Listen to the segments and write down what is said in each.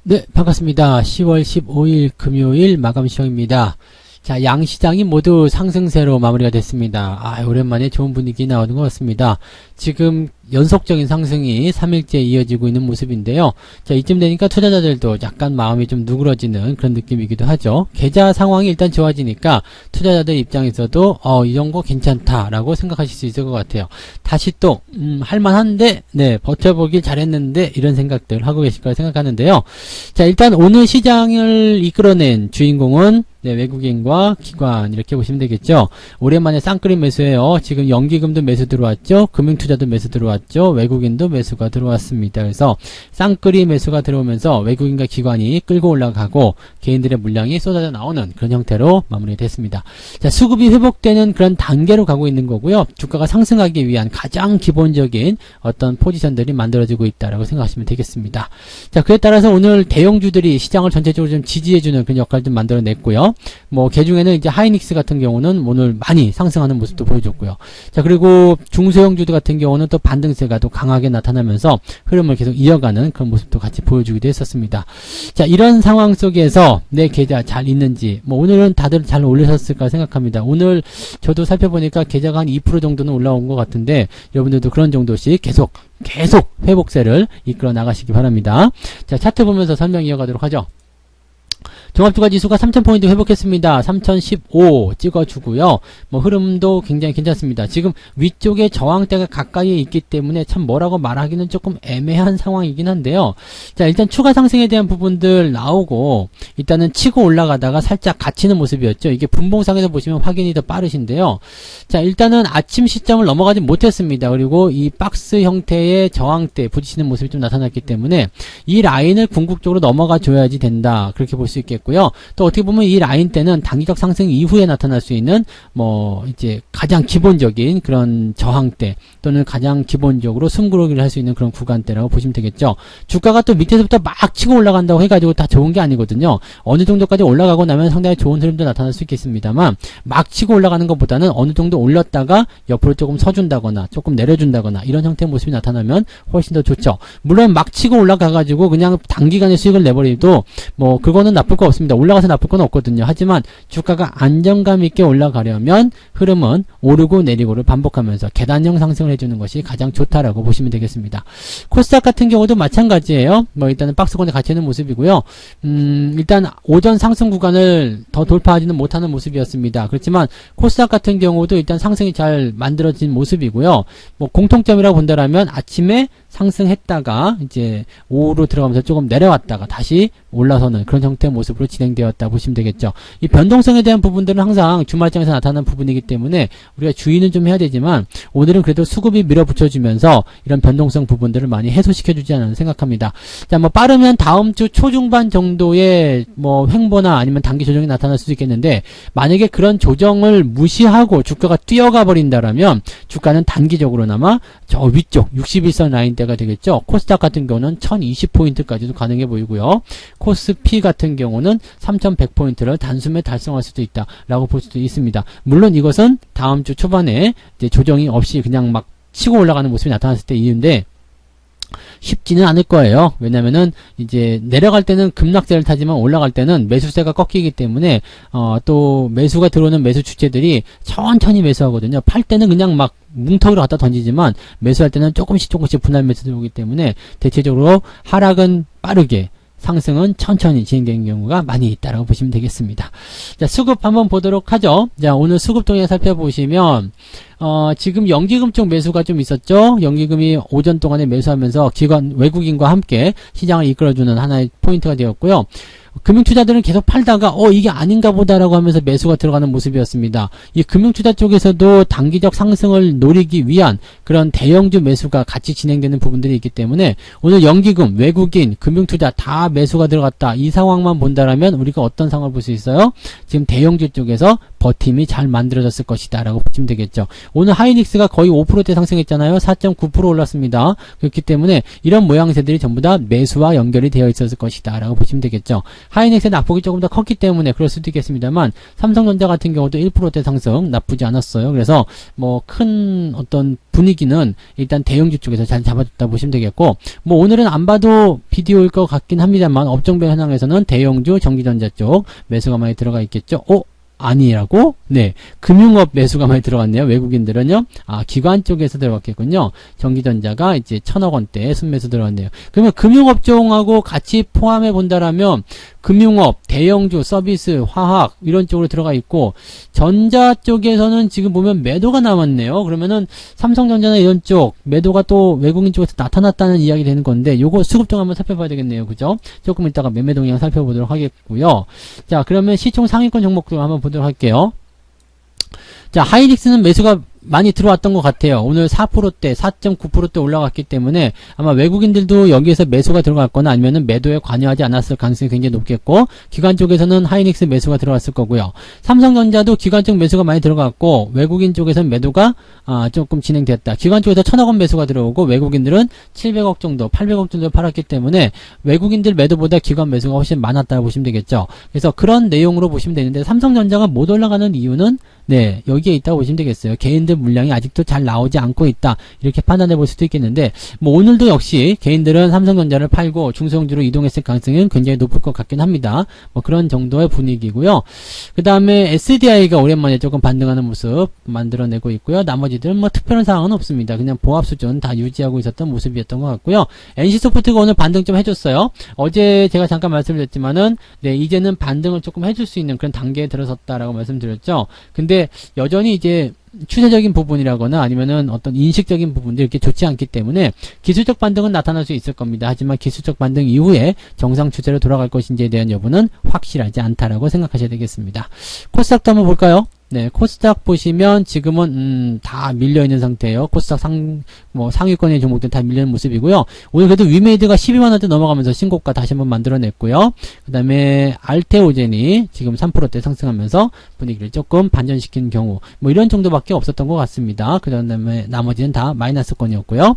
네, 반갑습니다. 10월 15일 금요일 마감 시황입니다. 자, 양시장이 모두 상승세로 마무리가 됐습니다. 오랜만에 좋은 분위기 나오는 것 같습니다. 지금 연속적인 상승이 3일째 이어지고 있는 모습인데요. 자, 이쯤 되니까 투자자들도 약간 마음이 좀 누그러지는 그런 느낌이기도 하죠. 계좌 상황이 일단 좋아지니까 투자자들 입장에서도 이런 거 괜찮다라고 생각하실 수 있을 것 같아요. 다시 또 할만한데 네, 버텨보길 잘했는데 이런 생각들 하고 계실 거라 생각하는데요. 자, 일단 오늘 시장을 이끌어낸 주인공은 외국인과 기관 이렇게 보시면 되겠죠. 오랜만에 쌍끌이 매수예요. 지금 연기금도 매수 들어왔죠. 금융투자도 매수 들어왔죠. 외국인도 매수가 들어왔습니다. 그래서 쌍끌이 매수가 들어오면서 외국인과 기관이 끌고 올라가고 개인들의 물량이 쏟아져 나오는 그런 형태로 마무리됐습니다. 자, 수급이 회복되는 그런 단계로 가고 있는 거고요. 주가가 상승하기 위한 가장 기본적인 어떤 포지션들이 만들어지고 있다라고 생각하시면 되겠습니다. 자, 그에 따라서 오늘 대형주들이 시장을 전체적으로 좀 지지해주는 그런 역할을 좀 만들어냈고요. 개중에는 이제 하이닉스 같은 경우는 오늘 많이 상승하는 모습도 보여줬고요. 자, 그리고 중소형주들 같은 경우는 또 반등세가 또 강하게 나타나면서 흐름을 계속 이어가는 그런 모습도 같이 보여주기도 했었습니다. 자, 이런 상황 속에서 내 계좌 잘 있는지, 오늘은 다들 잘 올리셨을까 생각합니다. 오늘 저도 살펴보니까 계좌가 한 2% 정도는 올라온 것 같은데, 여러분들도 그런 정도씩 계속 회복세를 이끌어 나가시기 바랍니다. 자, 차트 보면서 설명 이어가도록 하죠. 종합주가지수가 3000포인트 회복했습니다. 3015 찍어주고요. 흐름도 굉장히 괜찮습니다. 지금 위쪽에 저항대가 가까이에 있기 때문에 참 뭐라고 말하기는 조금 애매한 상황이긴 한데요. 자, 일단 추가 상승에 대한 부분들 나오고 일단은 치고 올라가다가 살짝 갇히는 모습이었죠. 이게 분봉상에서 보시면 확인이 더 빠르신데요. 자, 일단은 아침 시점을 넘어가지 못했습니다. 그리고 이 박스 형태의 저항대 부딪히는 모습이 좀 나타났기 때문에 이 라인을 궁극적으로 넘어가 줘야지 된다. 그렇게 볼 수 있겠고요. 또 어떻게 보면 이 라인 때는 단기적 상승 이후에 나타날 수 있는 이제 가장 기본적인 그런 저항대 또는 가장 기본적으로 숨고르기를 할 수 있는 그런 구간대라고 보시면 되겠죠. 주가가 또 밑에서부터 막 치고 올라간다고 해가지고 다 좋은 게 아니거든요. 어느 정도까지 올라가고 나면 상당히 좋은 흐름도 나타날 수 있겠습니다만 막 치고 올라가는 것보다는 어느 정도 올렸다가 옆으로 조금 서준다거나 조금 내려준다거나 이런 형태의 모습이 나타나면 훨씬 더 좋죠. 물론 막 치고 올라가가지고 그냥 단기간에 수익을 내버리도 그거는 나쁠 거 없습니다. 올라가서 나쁠 건 없거든요. 하지만 주가가 안정감 있게 올라가려면 흐름은 오르고 내리고를 반복하면서 계단형 상승을 해주는 것이 가장 좋다라고 보시면 되겠습니다. 코스닥 같은 경우도 마찬가지예요. 일단은 박스권에 갇히는 모습이고요. 일단 오전 상승 구간을 더 돌파하지는 못하는 모습이었습니다. 그렇지만 코스닥 같은 경우도 일단 상승이 잘 만들어진 모습이고요. 공통점이라고 본다라면 아침에 상승했다가 이제 오후로 들어가면서 조금 내려왔다가 다시 올라서는 그런 형태의 모습으로 진행되었다 보시면 되겠죠. 이 변동성에 대한 부분들은 항상 주말장에서 나타나는 부분이기 때문에 우리가 주의는 좀 해야 되지만 오늘은 그래도 수급이 밀어붙여주면서 이런 변동성 부분들을 많이 해소시켜주지 않나 생각합니다. 자, 빠르면 다음 주 초중반 정도의 횡보나 아니면 단기 조정이 나타날 수도 있겠는데 만약에 그런 조정을 무시하고 주가가 뛰어가 버린다라면 주가는 단기적으로나마 저 위쪽 61선 라인대가 되겠죠. 코스닥 같은 경우는 1020포인트까지도 가능해 보이고요. 코스피 같은 경우는 3100포인트를 단숨에 달성할 수도 있다라고 볼 수도 있습니다. 물론 이것은 다음 주 초반에 이제 조정이 없이 그냥 막 치고 올라가는 모습이 나타났을 때 이유인데 쉽지는 않을 거예요. 왜냐면은 이제 내려갈 때는 급락세를 타지만 올라갈 때는 매수세가 꺾이기 때문에 또 매수가 들어오는 매수 주체들이 천천히 매수하거든요. 팔 때는 그냥 막 뭉텅이로 갖다 던지지만 매수할 때는 조금씩 분할 매수 들어오기 때문에 대체적으로 하락은 빠르게 상승은 천천히 진행되는 경우가 많이 있다라고 보시면 되겠습니다. 자, 수급 한번 보도록 하죠. 자, 오늘 수급 동향 살펴보시면 지금 연기금 쪽 매수가 좀 있었죠. 연기금이 오전 동안에 매수하면서 외국인과 함께 시장을 이끌어주는 하나의 포인트가 되었고요. 금융투자들은 계속 팔다가 이게 아닌가 보다라고 하면서 매수가 들어가는 모습이었습니다. 이 금융투자 쪽에서도 단기적 상승을 노리기 위한 그런 대형주 매수가 같이 진행되는 부분들이 있기 때문에 오늘 연기금, 외국인, 금융투자 다 매수가 들어갔다. 이 상황만 본다라면 우리가 어떤 상황을 볼 수 있어요? 지금 대형주 쪽에서 버팀이 잘 만들어졌을 것이다 라고 보시면 되겠죠. 오늘 하이닉스가 거의 5%대 상승했잖아요. 4.9% 올랐습니다. 그렇기 때문에 이런 모양새들이 전부 다 매수와 연결이 되어 있었을 것이다 라고 보시면 되겠죠. 하이닉스의 낙폭이 조금 더 컸기 때문에 그럴 수도 있겠습니다만 삼성전자 같은 경우도 1%대 상승 나쁘지 않았어요. 그래서 뭐 큰 어떤 분위기는 일단 대형주 쪽에서 잘 잡아줬다 보시면 되겠고, 뭐 오늘은 안 봐도 비디오일 것 같긴 합니다만 업종별 현황에서는 대형주 전기전자 쪽 매수가 많이 들어가 있겠죠. 아니라고? 네. 금융업 매수가 많이 들어갔네요. 외국인들은요. 기관 쪽에서 들어갔겠군요. 전기전자가 이제 1,000억 원대 순매수 들어갔네요. 그러면 금융업종하고 같이 포함해 본다라면 금융업, 대형주, 서비스, 화학 이런 쪽으로 들어가 있고, 전자 쪽에서는 지금 보면 매도가 남았네요. 그러면은 삼성전자나 이런 쪽 매도가 또 외국인 쪽에서 나타났다는 이야기 되는 건데, 요거 수급종 한번 살펴봐야 되겠네요. 그죠? 조금 이따가 매매 동향 살펴보도록 하겠고요. 자, 그러면 시총 상위권 종목들 한번 보도록 할게요. 자, 하이닉스는 매수가 많이 들어왔던 것 같아요. 오늘 4%대, 4.9%대 올라갔기 때문에 아마 외국인들도 여기에서 매수가 들어갔거나 아니면은 매도에 관여하지 않았을 가능성이 굉장히 높겠고, 기관 쪽에서는 하이닉스 매수가 들어갔을 거고요. 삼성전자도 기관 쪽 매수가 많이 들어갔고, 외국인 쪽에서는 매도가 조금 진행됐다. 기관 쪽에서 1,000억 원 매수가 들어오고, 외국인들은 700억 정도, 800억 정도 팔았기 때문에 외국인들 매도보다 기관 매수가 훨씬 많았다고 보시면 되겠죠. 그래서 그런 내용으로 보시면 되는데, 삼성전자가 못 올라가는 이유는 네, 여기에 있다고 보시면 되겠어요. 개인들 물량이 아직도 잘 나오지 않고 있다. 이렇게 판단해 볼 수도 있겠는데, 뭐 오늘도 역시 개인들은 삼성전자를 팔고 중소형주로 이동했을 가능성은 굉장히 높을 것 같긴 합니다. 뭐 그런 정도의 분위기고요. 그 다음에 SDI가 오랜만에 조금 반등하는 모습 만들어내고 있고요. 나머지들은 뭐 특별한 상황은 없습니다. 그냥 보합 수준 다 유지하고 있었던 모습이었던 것 같고요. NC소프트가 오늘 반등 좀 해줬어요. 어제 제가 잠깐 말씀드렸지만은, 네, 이제는 반등을 조금 해줄 수 있는 그런 단계에 들어섰다라고 말씀드렸죠. 근데 여전히 이제 추세적인 부분이라거나 아니면은 어떤 인식적인 부분들이 이렇게 좋지 않기 때문에 기술적 반등은 나타날 수 있을 겁니다. 하지만 기술적 반등 이후에 정상 추세로 돌아갈 것인지에 대한 여부는 확실하지 않다라고 생각하셔야 되겠습니다. 코스닥도 한번 볼까요? 네, 코스닥 보시면 지금은 다 밀려있는 상태예요. 코스닥 상위권의 종목들 다 밀려있는 모습이고요. 오늘 그래도 위메이드가 12만원대 넘어가면서 신고가 다시 한번 만들어냈고요. 그 다음에 알테오젠이 지금 3%대 상승하면서 분위기를 조금 반전시킨 경우, 뭐 이런 정도밖에 없었던 것 같습니다. 그 다음에 나머지는 다 마이너스권이었고요.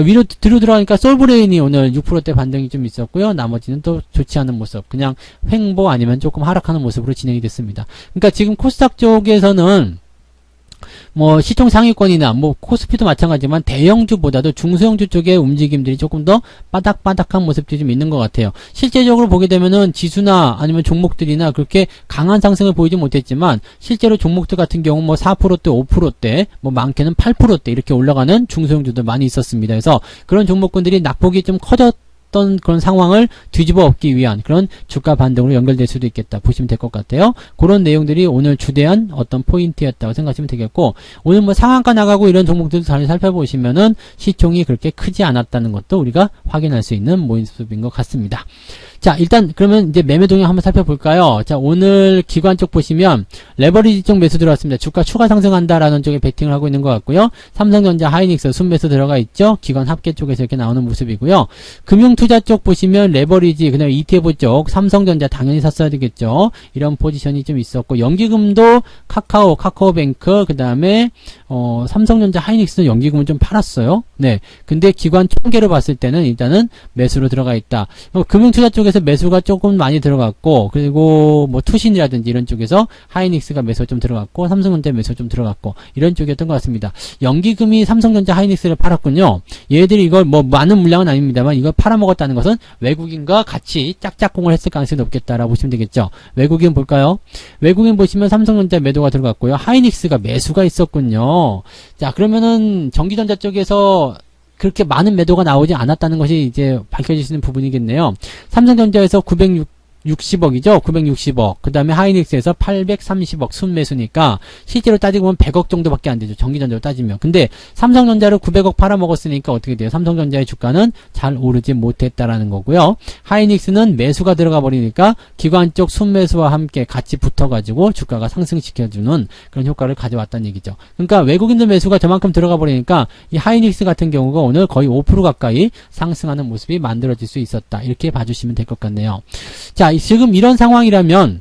위로 들어가니까 솔브레인이 오늘 6%대 반등이 좀 있었고요. 나머지는 또 좋지 않은 모습, 그냥 횡보 아니면 조금 하락하는 모습으로 진행이 됐습니다. 그러니까 지금 코스닥 쪽에서는 뭐 시총 상위권이나 뭐 코스피도 마찬가지지만 대형주보다도 중소형주 쪽의 움직임들이 조금 더 바닥바닥한 모습들이 좀 있는 것 같아요. 실제적으로 보게 되면은 지수나 아니면 종목들이나 그렇게 강한 상승을 보이지 못했지만 실제로 종목들 같은 경우 뭐 4%대, 5%대, 뭐 많게는 8%대 이렇게 올라가는 중소형주도 많이 있었습니다. 그래서 그런 종목군들이 낙폭이 좀 커졌던 그런 상황을 뒤집어 엎기 위한 그런 주가 반등으로 연결될 수도 있겠다 보시면 될 것 같아요. 그런 내용들이 오늘 주대한 어떤 포인트였다고 생각하시면 되겠고, 오늘 뭐 상한가 나가고 이런 종목들도 잘 살펴보시면은 시총이 그렇게 크지 않았다는 것도 우리가 확인할 수 있는 모습인 것 같습니다. 자, 일단 그러면 이제 매매 동향 한번 살펴볼까요? 자, 오늘 기관 쪽 보시면 레버리지 쪽 매수 들어왔습니다. 주가 추가 상승한다라는 쪽에 베팅을 하고 있는 것 같고요. 삼성전자, 하이닉스 순매수 들어가 있죠. 기관 합계 쪽에서 이렇게 나오는 모습이고요. 금융투자 쪽 보시면 레버리지, 그다음에 ETF 쪽 삼성전자 당연히 샀어야 되겠죠. 이런 포지션이 좀 있었고, 연기금도 카카오뱅크, 그다음에 삼성전자, 하이닉스는 연기금을 좀 팔았어요. 네. 근데 기관 총계로 봤을 때는 일단은 매수로 들어가 있다. 금융투자 쪽에서 매수가 조금 많이 들어갔고, 그리고 뭐 투신이라든지 이런 쪽에서 하이닉스가 매수 좀 들어갔고, 삼성전자 매수 좀 들어갔고, 이런 쪽이었던 것 같습니다. 연기금이 삼성전자, 하이닉스를 팔았군요. 얘들이 이걸 뭐 많은 물량은 아닙니다만 이걸 팔아먹었다는 것은 외국인과 같이 짝짝꿍을 했을 가능성이 높겠다라고 보시면 되겠죠. 외국인 볼까요? 외국인 보시면 삼성전자 매도가 들어갔고요. 하이닉스가 매수가 있었군요. 자, 그러면은 전기전자 쪽에서 그렇게 많은 매도가 나오지 않았다는 것이 이제 밝혀지시는 부분이겠네요. 삼성전자에서 960억이죠. 960억. 그 다음에 하이닉스에서 830억 순매수니까 실제로 따지고 보면 100억 정도밖에 안 되죠. 전기전자로 따지면. 근데 삼성전자를 900억 팔아먹었으니까 어떻게 돼요? 삼성전자의 주가는 잘 오르지 못했다라는 거고요. 하이닉스는 매수가 들어가 버리니까 기관 쪽 순매수와 함께 같이 붙어가지고 주가가 상승시켜주는 그런 효과를 가져왔다는 얘기죠. 그러니까 외국인들 매수가 저만큼 들어가 버리니까 이 하이닉스 같은 경우가 오늘 거의 5% 가까이 상승하는 모습이 만들어질 수 있었다. 이렇게 봐주시면 될 것 같네요. 자, 지금 이런 상황이라면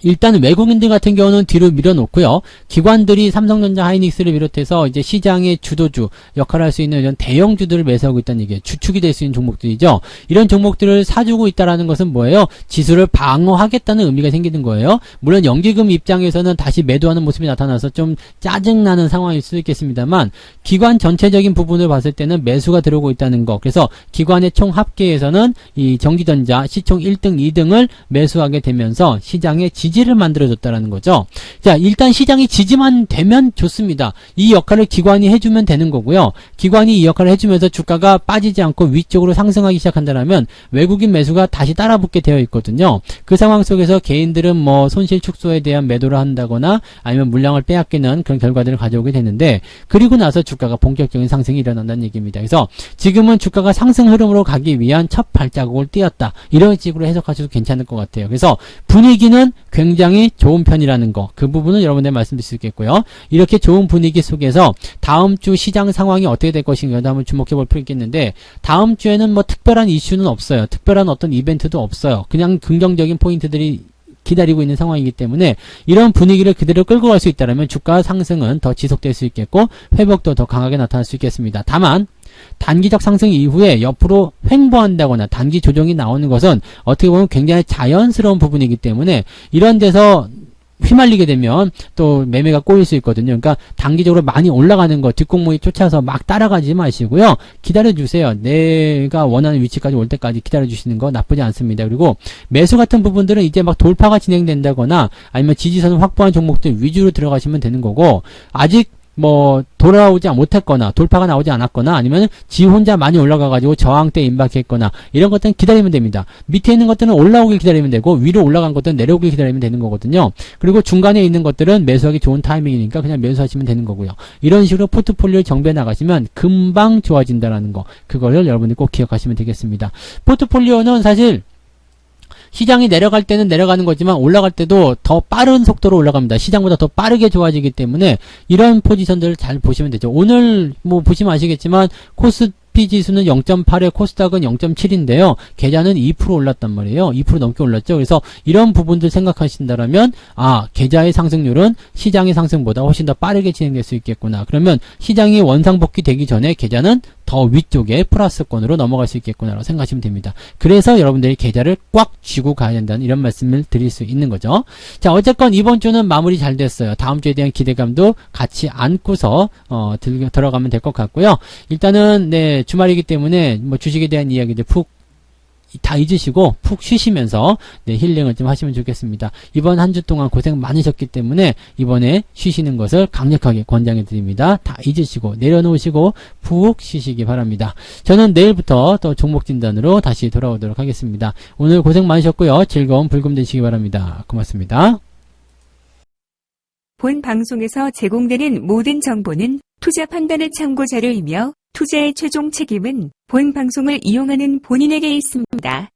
일단 외국인들 같은 경우는 뒤로 밀어놓고요. 기관들이 삼성전자, 하이닉스를 비롯해서 이제 시장의 주도주 역할을 할 수 있는 이런 대형주들을 매수하고 있다는 얘기예요. 주축이 될 수 있는 종목들이죠. 이런 종목들을 사주고 있다라는 것은 뭐예요? 지수를 방어하겠다는 의미가 생기는 거예요. 물론 연기금 입장에서는 다시 매도하는 모습이 나타나서 좀 짜증나는 상황일 수도 있겠습니다만 기관 전체적인 부분을 봤을 때는 매수가 들어오고 있다는 거. 그래서 기관의 총 합계에서는 이 전기전자 시총 1등, 2등을 매수하게 되면서 시장의 지지를 만들어줬다라는 거죠. 자, 일단 시장이 지지만 되면 좋습니다. 이 역할을 기관이 해주면 되는 거고요. 기관이 이 역할을 해주면서 주가가 빠지지 않고 위쪽으로 상승하기 시작한다면 외국인 매수가 다시 따라붙게 되어 있거든요. 그 상황 속에서 개인들은 뭐 손실 축소에 대한 매도를 한다거나 아니면 물량을 빼앗기는 그런 결과들을 가져오게 되는데 그리고 나서 주가가 본격적인 상승이 일어난다는 얘기입니다. 그래서 지금은 주가가 상승 흐름으로 가기 위한 첫 발자국을 띄었다. 이런 식으로 해석하셔도 괜찮을 것 같아요. 그래서 분위기는 굉장히 좋은 편이라는 거, 그 부분은 여러분들 말씀드릴 수 있겠고요. 이렇게 좋은 분위기 속에서 다음 주 시장 상황이 어떻게 될 것인가도 한번 주목해 볼 필요 있겠는데 다음 주에는 뭐 특별한 이슈는 없어요. 특별한 어떤 이벤트도 없어요. 그냥 긍정적인 포인트들이 기다리고 있는 상황이기 때문에 이런 분위기를 그대로 끌고 갈 수 있다면 주가 상승은 더 지속될 수 있겠고 회복도 더 강하게 나타날 수 있겠습니다. 다만 단기적 상승 이후에 옆으로 횡보한다거나 단기 조정이 나오는 것은 어떻게 보면 굉장히 자연스러운 부분이기 때문에 이런 데서 휘말리게 되면 또 매매가 꼬일 수 있거든요. 그러니까 단기적으로 많이 올라가는 거 뒷공무니 쫓아서 막 따라가지 마시고요. 기다려주세요. 내가 원하는 위치까지 올 때까지 기다려주시는 거 나쁘지 않습니다. 그리고 매수 같은 부분들은 이제 막 돌파가 진행된다거나 아니면 지지선을 확보한 종목들 위주로 들어가시면 되는 거고 아직 뭐 돌아오지 못했거나 돌파가 나오지 않았거나 아니면 지 혼자 많이 올라가가지고 저항대에 임박했거나 이런 것들은 기다리면 됩니다. 밑에 있는 것들은 올라오길 기다리면 되고 위로 올라간 것들은 내려오길 기다리면 되는 거거든요. 그리고 중간에 있는 것들은 매수하기 좋은 타이밍이니까 그냥 매수하시면 되는 거고요. 이런 식으로 포트폴리오를 정비해 나가시면 금방 좋아진다라는 거, 그거를 여러분이 꼭 기억하시면 되겠습니다. 포트폴리오는 사실 시장이 내려갈 때는 내려가는 거지만 올라갈 때도 더 빠른 속도로 올라갑니다. 시장보다 더 빠르게 좋아지기 때문에 이런 포지션들을 잘 보시면 되죠. 오늘 뭐 보시면 아시겠지만 코스피 지수는 0.8에 코스닥은 0.7인데요. 계좌는 2% 올랐단 말이에요. 2% 넘게 올랐죠. 그래서 이런 부분들 생각하신다면 계좌의 상승률은 시장의 상승보다 훨씬 더 빠르게 진행될 수 있겠구나. 그러면 시장이 원상복귀 되기 전에 계좌는 더 위쪽에 플러스권으로 넘어갈 수 있겠구나라고 생각하시면 됩니다. 그래서 여러분들이 계좌를 꽉 쥐고 가야 된다는 이런 말씀을 드릴 수 있는 거죠. 자, 어쨌건 이번 주는 마무리 잘 됐어요. 다음 주에 대한 기대감도 같이 안고서 들어가면 될 것 같고요. 일단은 네, 주말이기 때문에 뭐 주식에 대한 이야기들 푹 다 잊으시고 푹 쉬시면서 네, 힐링을 좀 하시면 좋겠습니다. 이번 한 주 동안 고생 많으셨기 때문에 이번에 쉬시는 것을 강력하게 권장해 드립니다. 다 잊으시고 내려놓으시고 푹 쉬시기 바랍니다. 저는 내일부터 또 종목 진단으로 다시 돌아오도록 하겠습니다. 오늘 고생 많으셨고요. 즐거운 불금 되시기 바랍니다. 고맙습니다. 본 방송에서 제공되는 모든 정보는 투자 판단의 참고 자료이며 투자의 최종 책임은 본 방송을 이용하는 본인에게 있습니다.